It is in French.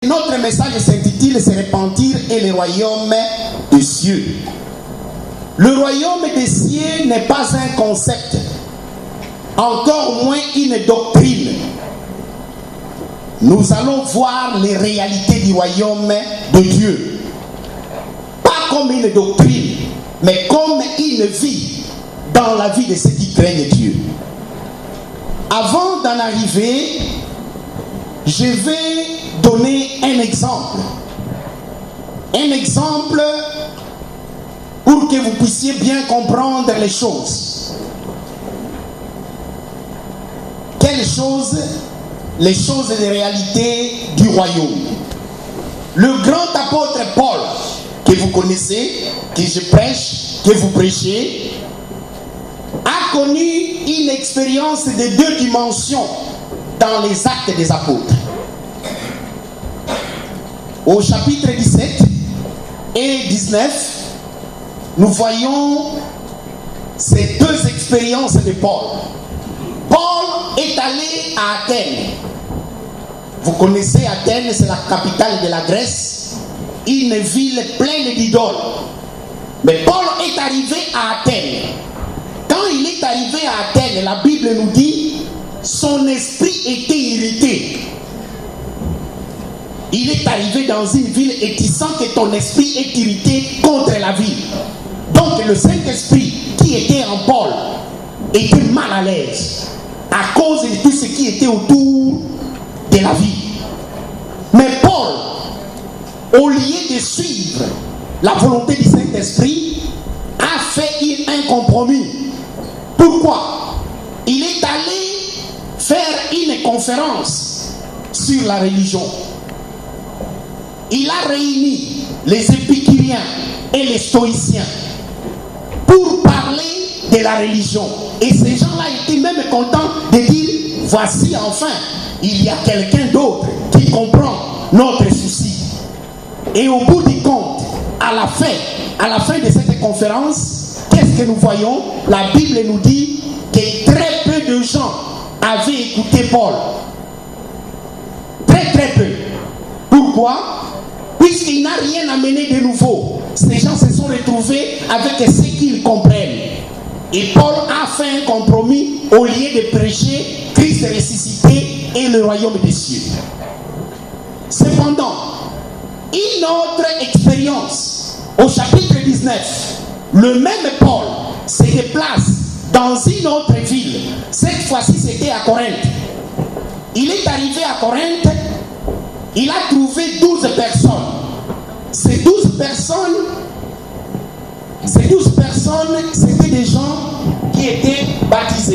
Notre message s'intitule « Se repentir et le royaume des cieux ». Le royaume des cieux n'est pas un concept, encore moins une doctrine. Nous allons voir les réalités du royaume de Dieu. Pas comme une doctrine, mais comme une vie dans la vie de ceux qui craignent Dieu. Avant d'en arriver, je vais donner un exemple. Un exemple pour que vous puissiez bien comprendre les choses. Quelles choses? Les choses de réalité du royaume. Le grand apôtre Paul, que vous connaissez, que je prêche, que vous prêchez, a connu une expérience de 2 dimensions dans les actes des apôtres. Au chapitre 17 et 19, nous voyons ces 2 expériences de Paul. Paul est allé à Athènes. Vous connaissez Athènes, c'est la capitale de la Grèce, une ville pleine d'idoles. Mais Paul est arrivé à Athènes. Quand il est arrivé à Athènes, la Bible nous dit, son esprit était irrité. Il est arrivé dans une ville et tu sens que ton esprit est irrité contre la ville. Donc le Saint-Esprit qui était en Paul était mal à l'aise à cause de tout ce qui était autour de la vie. Mais Paul, au lieu de suivre la volonté du Saint-Esprit, a fait un compromis. Pourquoi? Il est allé faire une conférence sur la religion. Il a réuni les épicuriens et les stoïciens pour parler de la religion. Et ces gens-là étaient même contents de dire, voici enfin, il y a quelqu'un d'autre qui comprend notre souci. Et au bout du compte, à la fin de cette conférence, qu'est-ce que nous voyons? La Bible nous dit que très peu de gens avaient écouté Paul. Très peu. Pourquoi? Puisqu'il n'a rien amené de nouveau. Ces gens se sont retrouvés avec ce qu'ils comprennent. Et Paul a fait un compromis au lieu de prêcher Christ ressuscité et le royaume des cieux. Cependant, une autre expérience, au chapitre 19, le même Paul se déplace dans une autre ville. Cette fois-ci, c'était à Corinthe. Il est arrivé à Corinthe, il a trouvé 12 personnes. Ces 12 personnes, c'était des gens qui étaient baptisés.